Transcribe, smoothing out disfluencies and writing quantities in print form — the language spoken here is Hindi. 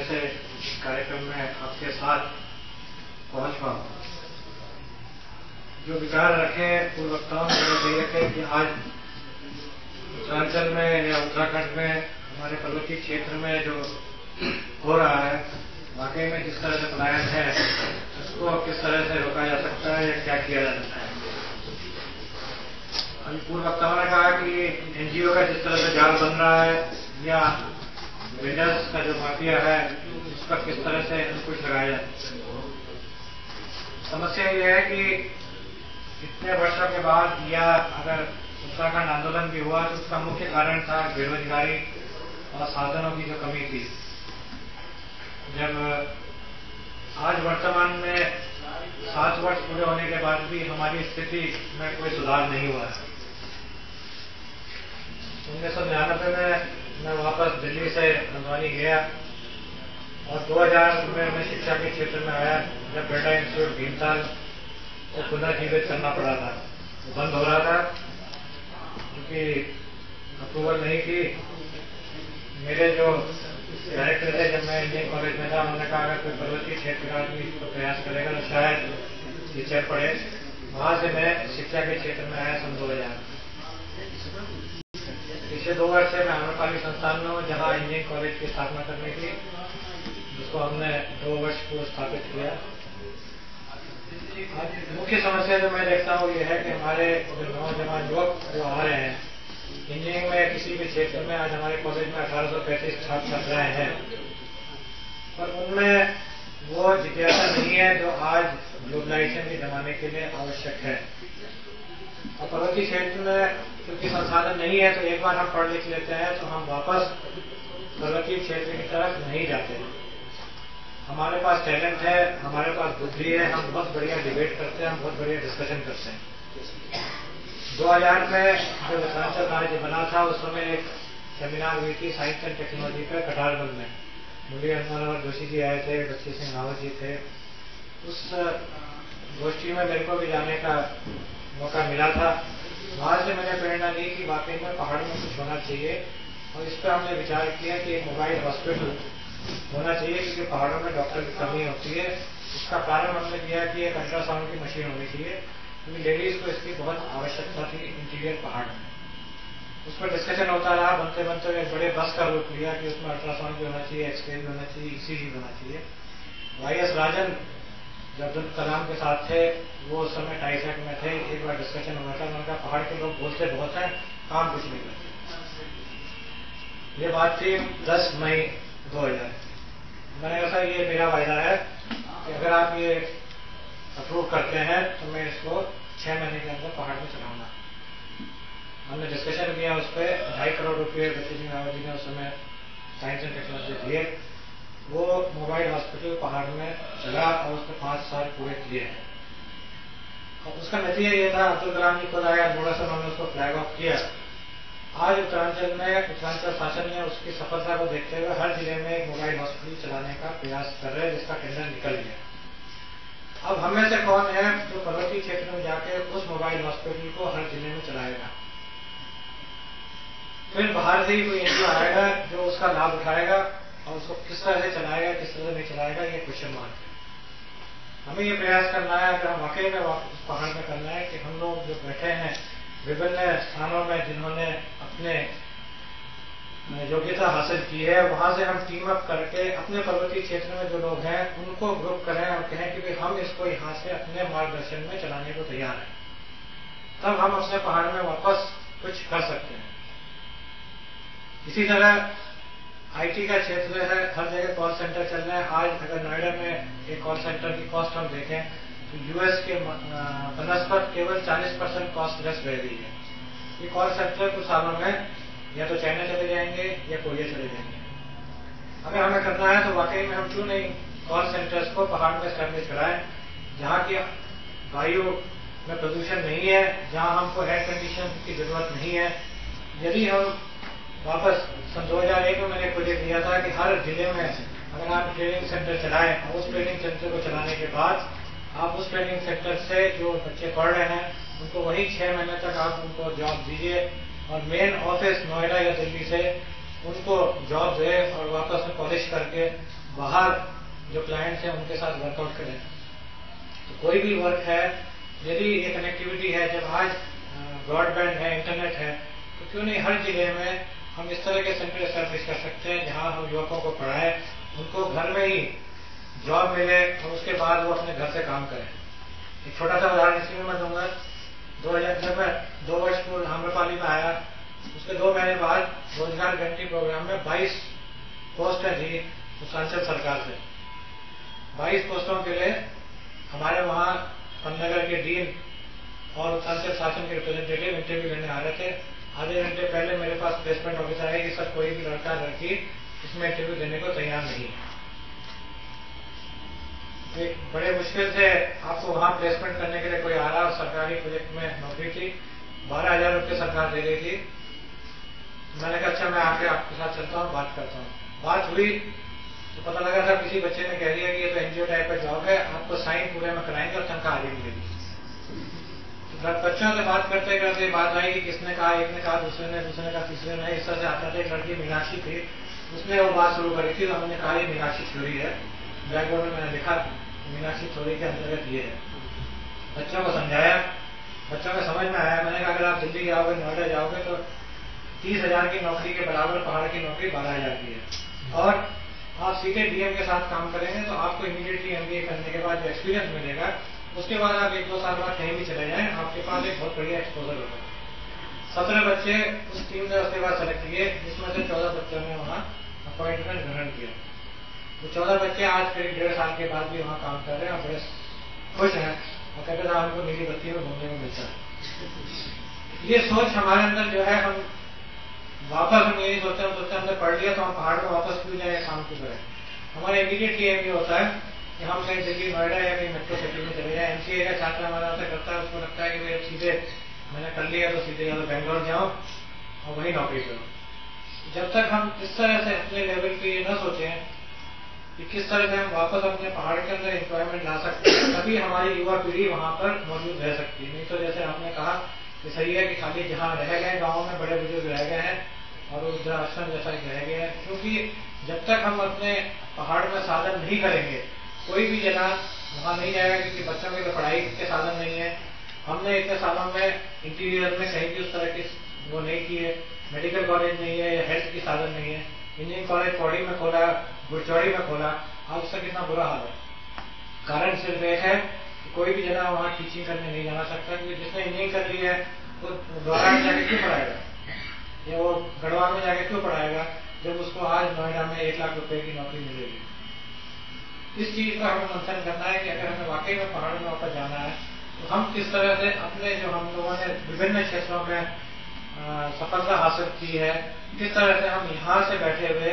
से कार्यक्रम में आपके साथ पहुंच पाऊं। जो विचार रखे पूर्व वक्ताओं ने यही रखे कि आज उत्तरांचल में या उत्तराखंड में हमारे पर्वतीय क्षेत्र में जो हो रहा है, वाकई में जिस तरह से पलायन है उसको किस तरह से रोका जा सकता है या क्या किया जा सकता है। अभी पूर्व वक्ताओं ने कहा कि एनजीओ का जिस तरह से जाल बन रहा है या वेंडर्स का जो माफिया है उस पर किस तरह से अंकुश लगाया जाए। समस्या यह है कि इतने वर्षों के बाद या अगर उत्तराखंड आंदोलन भी हुआ तो उसका मुख्य कारण था बेरोजगारी और साधनों की जो कमी थी। जब आज वर्तमान में 7 वर्ष पूरे होने के बाद भी हमारी स्थिति में कोई सुधार नहीं हुआ है। 1999 में मैं वापस दिल्ली से हल्द्वानी गया और 2000 में मैं शिक्षा के क्षेत्र में आया जब बेटा इंस्टीट्यूट भीमताल को पुनर्जीवित करना पड़ा था, बंद हो रहा था क्योंकि अप्रूवल नहीं थी। मेरे जो डायरेक्टर थे जब मैं इंजीनियरिंग कॉलेज में था, उन्होंने कहा अगर कोई पर्वतीय क्षेत्र का आदमी इसको प्रयास करेगा तो शायद ये चल पड़े। वहां से मैं शिक्षा के क्षेत्र में आया सन 2000। पिछले 2 वर्ष से मैं आम्रपाली संस्थान में हूँ जहाँ इंजीनियरिंग कॉलेज की स्थापना करनी थी, जिसको हमने 2 वर्ष पूर्व स्थापित किया। मुख्य समस्या जो मैं देखता हूँ ये है कि हमारे जो नौजवान युवक जो आ रहे हैं इंजीनियरिंग में किसी भी क्षेत्र में, आज हमारे कॉलेज में 1835 छात्र छात्राएं हैं, पर उनमें वो जिज्ञासा नहीं है जो आज ग्लोबलाइजेशन के जमाने के लिए आवश्यक है। और पर्वतीय क्षेत्र में क्योंकि संसाधन नहीं है तो एक बार हम पढ़ लिख लेते हैं तो हम वापस पर्वतीय क्षेत्र की तरफ नहीं जाते। हमारे पास टैलेंट है, हमारे पास बुद्धि है, हम बहुत बढ़िया डिबेट करते हैं, हम बहुत बढ़िया डिस्कशन करते हैं। 2000 में जब उत्तरांचल राज्य बना था उस समय एक सेमिनार हुई थी साइंस एंड टेक्नोलॉजी पर कटारबंद में। मुरली मनोहर जोशी जी आए थे, बच्ची सिंह रावत जी थे। उस गोष्ठी में मेरे को भी जाने का मौका मिला था। वहां से मैंने प्रेरणा ली कि वाकई में पहाड़ में कुछ होना चाहिए और इस पर हमने विचार किया कि एक मोबाइल हॉस्पिटल होना चाहिए क्योंकि पहाड़ों में डॉक्टर की कमी होती है। इसका कारण हमने किया कि एक अल्ट्रासाउंड की मशीन होनी चाहिए क्योंकि लेडीज को इसकी बहुत आवश्यकता थी इंटीरियर पहाड़ में। उस पर डिस्कशन होता रहा, बनते बनते एक बड़े बस का रूप लिया कि उसमें अल्ट्रासाउंड भी होना चाहिए, एक्सरे भी होना चाहिए, ईसीजी भी होना चाहिए। वाईएस राजन जब अब्दुल कलाम के साथ थे, वो उस समय टाइफेड में थे। एक बार डिस्कशन हुआ था, उन्होंने कहा पहाड़ के लोग बोलते बहुत हैं, काम कुछ नहीं करते। ये बात थी 10 मई 2000। मैंने कहा सर ये मेरा वायदा है कि अगर आप ये अप्रूव करते हैं तो मैं इसको 6 महीने के अंदर पहाड़ में चलाऊंगा। हमने डिस्कशन किया, उस पर 2.5 करोड़ रुपये बच्ची सिंह रावत जी ने उस समय साइंस एंड टेक्नोलॉजी दिए। वो मोबाइल हॉस्पिटल पहाड़ में चला और उसने 5 साल पूरे किए हैं। और उसका नतीजा ये था, अब्दुल कलाम जी खुद आया, थोड़ा सा उन्होंने उसको फ्लैग ऑफ किया। आज उत्तरांचल में उत्तरांचल शासन ने उसकी सफलता को देखते हुए हर जिले में एक मोबाइल हॉस्पिटल चलाने का प्रयास कर रहे हैं, जिसका टेंडर निकल गया। अब हम में से कौन है जो पर्वतीय क्षेत्र में जाके उस मोबाइल हॉस्पिटल को हर जिले में चलाएगा? फिर बाहर से ही कोई एनजीओ आएगा जो उसका लाभ उठाएगा और उसको किस तरह से चलाएगा, किस तरह से नहीं चलाएगा, ये क्वेश्चन मार्क है। हमें ये प्रयास करना है, अगर हम वाकई में उस पहाड़ में करना है कि हम लोग जो बैठे हैं विभिन्न स्थानों में जिन्होंने अपने योग्यता हासिल की है, वहां से हम टीम अप करके अपने पर्वतीय क्षेत्र में जो लोग हैं उनको ग्रुप करें और कहें कि हम इसको यहाँ से अपने मार्गदर्शन में चलाने को तैयार हैं। तब हम अपने पहाड़ में वापस कुछ कर सकते हैं। इसी तरह आईटी का क्षेत्र है, हर जगह कॉल सेंटर चल रहे हैं। आज अगर नोएडा में एक कॉल सेंटर की कॉस्ट हम देखें तो यूएस के बनस्पत केवल 40% कॉस्ट लेस रह गई है। ये कॉल सेंटर कुछ सालों में या तो चाइना चले जाएंगे या कोरिया चले जाएंगे। अगर हमें करना है तो वाकई में हम क्यों नहीं कॉल सेंटर्स को पहाड़ में स्टैब्लिश कराएं, जहाँ की वायु में प्रदूषण नहीं है, जहाँ हमको एयर कंडीशन की जरूरत नहीं है। यदि हम वापस सन 2001 में मैंने प्रोजेक्ट दिया था कि हर जिले में अगर आप ट्रेनिंग सेंटर चलाएं और उस ट्रेनिंग सेंटर को चलाने के बाद आप उस ट्रेनिंग सेंटर से जो बच्चे पढ़ रहे हैं उनको वही 6 महीने तक आप उनको जॉब दीजिए और मेन ऑफिस नोएडा या दिल्ली से उनको जॉब दे और वापस में पॉलिश करके बाहर जो क्लाइंट्स हैं उनके साथ वर्कआउट करें। तो कोई भी वर्क है, यदि ये कनेक्टिविटी है, जब आज ब्रॉडबैंड है, इंटरनेट है, तो क्यों नहीं हर जिले में हम इस तरह के सेंटर एस्टैब्लिश कर सकते हैं जहां हम युवकों को पढ़ाएं, उनको घर में ही जॉब मिले और उसके बाद वो अपने घर से काम करें। एक छोटा सा उदाहरण इसी में मैं दूंगा। 2000 जब मैं 2 वर्ष पूर्व आम्रपाली में आया, उसके 2 महीने बाद रोजगार गारंटी प्रोग्राम में 22 पोस्टें थी उत्तरांचल सरकार से। 22 पोस्टों के लिए हमारे वहां पंतनगर के डीन और उत्तरांचल शासन के रिप्रेजेंटेटिव इंटरव्यू लेने आ रहे थे। आधे घंटे पहले मेरे पास प्लेसमेंट ऑफिसर आया कि सर कोई भी लड़का लड़की इसमें इंटरव्यू देने को तैयार नहीं है। एक बड़े मुश्किल से आपको वहां प्लेसमेंट करने के लिए कोई आ रहा, और सरकारी प्रोजेक्ट में नौकरी थी, 12,000 रुपये सरकार दे रही थी। मैंने कहा अच्छा मैं आके आपके साथ चलता हूँ, बात करता हूँ। बात हुई तो पता लगा था किसी बच्चे ने कह दिया कि ये तो एनजीओ टाइप का जॉब है, आपको साइन पूरे में कराएंगे और तनख्वाह आगे मिलेगी। तो बच्चों से बात करते करते बात आई कि किसने कहा, एक ने कहा, दूसरे ने कहा, तीसरे ने। इस तरह से आता था। एक लड़की मीनाक्षी थी, उसने वो बात शुरू करी थी, तो हमने कहा ये मीनाक्षी थ्योरी है। ब्लैक बोर्ड में मैंने लिखा मीनाक्षी थ्योरी के अंतर्गत ये है। बच्चों को समझाया, बच्चों को समझ में आया। मैंने कहा अगर आप दिल्ली जाओगे, नोएडा जाओगे तो 30,000 की नौकरी के बराबर पहाड़ की नौकरी 12,000 की है, और आप सीधे डीएम के साथ काम करेंगे तो आपको इमीडिएटली एमबीए करने के बाद जो एक्सपीरियंस मिलेगा, उसके बाद आप 1-2 साल बाद कहीं भी चले जाएं, आपके पास एक बहुत बढ़िया एक्सपोजर होगा। 17 बच्चे उस टीम ने उसके बाद सेलेक्ट किए, जिसमें से 14 बच्चों ने वहाँ अपॉइंटमेंट ग्रहण किया। वो 14 बच्चे आज करीब 1.5 साल के बाद भी वहाँ काम कर रहे हैं और बड़े खुश हैं, और कहते हैं हमको नीली बत्ती में घूमने को मिलता है। ये सोच हमारे अंदर जो है, हम वापस हम यही सोचते हैं हमने पढ़ लिया तो हम पहाड़ में वापस क्यों जाए, काम क्यों करें। हमारा इमीडिएटली एम ये होता है कि हम कहीं दिल्ली, नोएडा या कहीं मेट्रो सिटी में चले जाए। एमसीए का छात्र हमारा ऐसा करता है, उसको लगता है कि भाई सीधे मैंने कर लिया तो सीधे या तो बेंगलोर जाओ और वही नौकरी करो। जब तक हम इस तरह से अपने लेवल पे ये न सोचें कि किस तरह से हम वापस अपने पहाड़ के अंदर एम्प्लॉयमेंट ला सकते हैं, तभी हमारी युवा पीढ़ी वहां पर मौजूद रह सकती है। नहीं तो जैसे आपने कहा कि सही है कि खाली जहाँ रह गए, गाँव में बड़े बुजुर्ग रह गए हैं और वृद्धाश्रम जैसा रह गया है। क्योंकि जब तक हम अपने पहाड़ में साधन नहीं करेंगे, कोई भी जगह वहां नहीं जाएगा, क्योंकि बच्चों के लिए पढ़ाई के साधन नहीं है। हमने इतने सालों में इंटीरियर में कहीं भी उस तरह की वो नहीं की है, मेडिकल कॉलेज नहीं है या हेल्थ की साधन नहीं है। इंजीनियरिंग कॉलेज पौड़ी में खोला, गुरचौड़ी में खोला, आज उसका कितना बुरा हाल है। कारण सिर्फ एक है कि कोई भी जगह वहां टीचिंग करने नहीं जाना सकता, क्योंकि जिसने इंजीनियरिंग कर ली है वो द्वारा जाके क्यों पढ़ाएगा, या वो गढ़वाल में जाके क्यों पढ़ाएगा, जब उसको आज नोएडा में 1 लाख रुपए की नौकरी मिलेगी। इस चीज का हमें मंथन करना है कि अगर हमें वाकई में पहाड़ में वापस जाना है तो हम किस तरह से अपने जो हम लोगों ने विभिन्न क्षेत्रों में सफलता हासिल की है, किस तरह से हम यहाँ से बैठे हुए